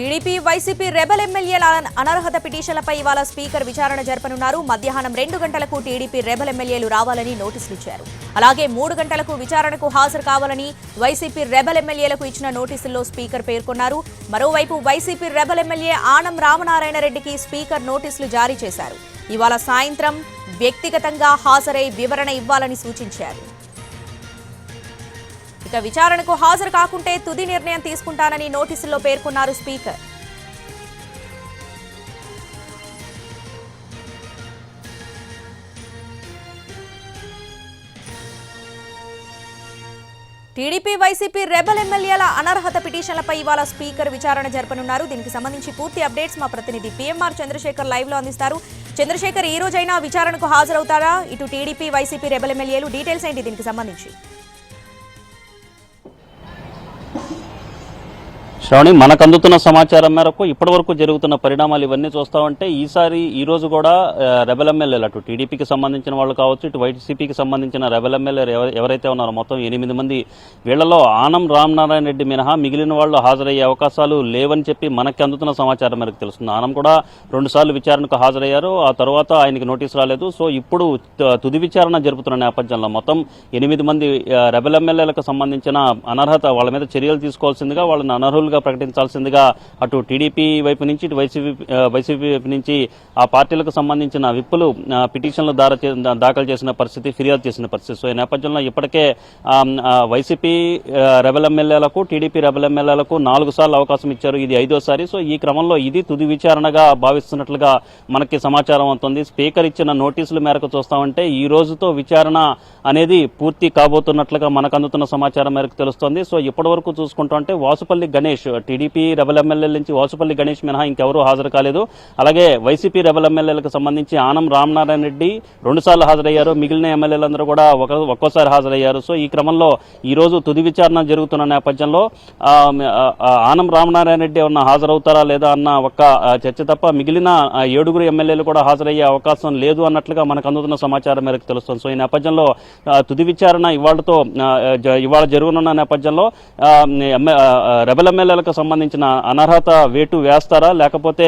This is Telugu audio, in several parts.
టీడీపీ వైసీపీ రెబల్ ఎమ్మెల్యేల అనర్హత పిటిషన్లపై ఇవాళ స్పీకర్ విచారణ జరపనున్నారు. మధ్యాహ్నం 2 గంటలకు టీడీపీ రెబల్ ఎమ్మెల్యేలు రావాలని నోటీసులు ఇచ్చారు. అలాగే 3 గంటలకు విచారణకు హాజరు కావాలని వైసీపీ రెబల్ ఎమ్మెల్యేలకు ఇచ్చిన నోటీసుల్లో స్పీకర్ పేర్కొన్నారు. మరోవైపు వైసీపీ రెబల్ ఎమ్మెల్యే ఆనం రామనారాయణ రెడ్డికి స్పీకర్ నోటీసులు జారీ చేశారు. ఇవాళ సాయంత్రం వ్యక్తిగతంగా హాజరై వివరణ ఇవ్వాలని సూచించారు. ఇక విచారణకు హాజరు కాకుంటే తుది నిర్ణయం తీసుకుంటానని నోటీసుల్లో పేర్కొన్నారు స్పీకర్. టీడీపీ వైసీపీ రెబల్ ఎమ్మెల్యేల అనర్హత పిటిషన్లపై ఇవాళ స్పీకర్ విచారణ జరపనున్నారు. దీనికి సంబంధించి పూర్తి అప్డేట్స్ మా ప్రతినిధి పిఎంఆర్ చంద్రశేఖర్ లైవ్ లో అందిస్తారు. చంద్రశేఖర్, ఈ రోజైనా విచారణకు హాజరవుతారా ఇటు టీడీపీ వైసీపీ రెబల్ ఎమ్మెల్యేలు? డీటెయిల్స్ ఏంటి దీనికి సంబంధించి? శ్రావణి, మనకు అందుతున్న సమాచారం మేరకు ఇప్పటివరకు జరుగుతున్న పరిణామాలు ఇవన్నీ చూస్తా ఉంటే ఈ రోజు కూడా రెబల్ ఎమ్మెల్యేలు అటు టీడీపీకి సంబంధించిన వాళ్ళు కావచ్చు, ఇటు వైసీపీకి సంబంధించిన రెబల్ ఎమ్మెల్యేలు ఎవరైతే ఉన్నారో మొత్తం 8 మంది, వీళ్లలో ఆనం రామనారాయణ రెడ్డి మినహా మిగిలిన వాళ్ళు హాజరయ్యే అవకాశాలు లేవని చెప్పి మనకి అందుతున్న సమాచారం మేరకు తెలుస్తుంది. ఆనం కూడా 2 సార్లు విచారణకు హాజరయ్యారు. ఆ తర్వాత ఆయనకి నోటీసు రాలేదు. సో ఇప్పుడు తుది విచారణ జరుపుతున్న నేపథ్యంలో మొత్తం 8 మంది రెబల్ ఎమ్మెల్యేలకు సంబంధించిన అనర్హత, వాళ్ళ మీద చర్యలు తీసుకోవాల్సిందిగా, వాళ్ళని అనర్హులుగా ప్రకటించాల్సిందిగా అటు టీడీపీ వైపు నుంచి ఇటు వైసీపీ వైపు నుంచి ఆ పార్టీలకు సంబంధించిన విప్పులు పిటిషన్లు దాఖలు చేసిన పరిస్థితి, ఫిర్యాదు చేసిన పరిస్థితి. సో ఈ నేపథ్యంలో ఇప్పటికే వైసీపీ రెబల్ ఎమ్మెల్యేలకు, టీడీపీ రెబల్ ఎమ్మెల్యేలకు 4 సార్లు అవకాశం ఇచ్చారు. ఇది 5వ సారి. సో ఈ క్రమంలో ఇది తుది విచారణగా భావిస్తున్నట్లుగా మనకి సమాచారం అవుతుంది. స్పీకర్ ఇచ్చిన నోటీసుల మేరకు చూస్తామంటే ఈ రోజుతో విచారణ అనేది పూర్తి కాబోతున్నట్లుగా మనకు అందుతున్న సమాచారం మేరకు తెలుస్తోంది. సో ఇప్పటి వరకు చూసుకుంటుంటే వాసుపల్లి గణేష్, టీడీపీ రెబల్ ఎమ్మెల్యేల నుంచి వాసుపల్లి గణేష్ మినహా ఇంకెవరూ హాజరు కాలేదు. అలాగే వైసీపీ రెబల్ ఎమ్మెల్యేలకు సంబంధించి ఆనం రామనారాయణ రెడ్డి 2 సార్లు హాజరయ్యారు. మిగిలిన ఎమ్మెల్యేలందరూ కూడా ఒక్కోసారి హాజరయ్యారు. సో ఈ క్రమంలో ఈ రోజు తుది విచారణ జరుగుతున్న నేపథ్యంలో ఆనం రామనారాయణ రెడ్డి ఏమన్నా హాజరవుతారా లేదా అన్న ఒక్క చర్చ తప్ప మిగిలిన 7 ఎమ్మెల్యేలు కూడా హాజరయ్యే అవకాశం లేదు అన్నట్లుగా మనకు అందుతున్న సమాచారం మేరకు తెలుస్తుంది. సో ఈ నేపథ్యంలో తుది విచారణ ఇవాళ జరగనున్న నేపథ్యంలో రెబల్ ఎమ్మెల్యేలకు సంబంధించిన అనర్హత వేటు వేస్తారా, లేకపోతే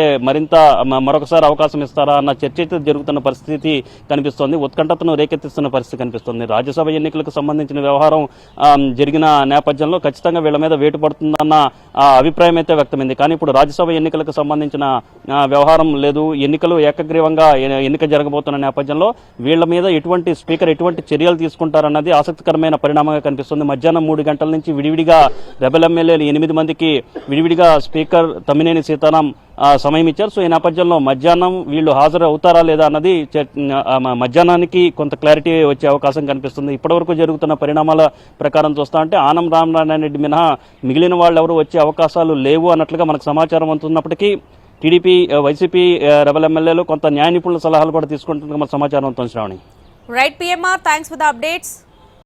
మరొకసారి అవకాశం ఇస్తారా అన్న చర్చ జరుగుతున్న పరిస్థితి కనిపిస్తోంది. ఉత్కంఠతను రేకెత్తిస్తున్న పరిస్థితి కనిపిస్తుంది. రాజ్యసభ ఎన్నికలకు సంబంధించిన వ్యవహారం జరిగిన నేపథ్యంలో ఖచ్చితంగా వీళ్ల మీద వేటు పడుతుందన్న అభిప్రాయం అయితే వ్యక్తమైంది. కానీ ఇప్పుడు రాజ్యసభ ఎన్నికలకు సంబంధించిన వ్యవహారం లేదు. ఎన్నికలు ఏకగ్రీవంగా ఎన్నిక జరగబోతున్న నేపథ్యంలో వీళ్ల మీద స్పీకర్ ఎటువంటి చర్యలు తీసుకుంటారన్నది ఆసక్తికరమైన పరిణామంగా కనిపిస్తుంది. మధ్యాహ్నం 3 గంటల నుంచి విడివిడిగా రెబల్ ఎమ్మెల్యేలు 8 మందికి విడివిడిగా స్పీకర్ తమ్మినేని సీతారాం సమయం ఇచ్చారు. సో ఈ నేపథ్యంలో మధ్యాహ్నం వీళ్ళు హాజరు అవుతారా లేదా అన్నది మధ్యాహ్నానికి కొంత క్లారిటీ వచ్చే అవకాశం కనిపిస్తుంది. ఇప్పటివరకు జరుగుతున్న పరిణామాల ప్రకారం చూస్తా అంటే ఆనం రామనారాయణ రెడ్డి మినహా మిగిలిన వాళ్ళు ఎవరు వచ్చే అవకాశాలు లేవు అన్నట్లుగా మనకు సమాచారం అందుతున్నప్పటికీ టీడీపీ వైసీపీ రెబల్ ఎమ్మెల్యేలు కొంత న్యాయ నిపుణుల సలహాలు కూడా తీసుకుంటున్న సమాచారం అవుతుంది. Sravani. Right PMR, thanks for the updates.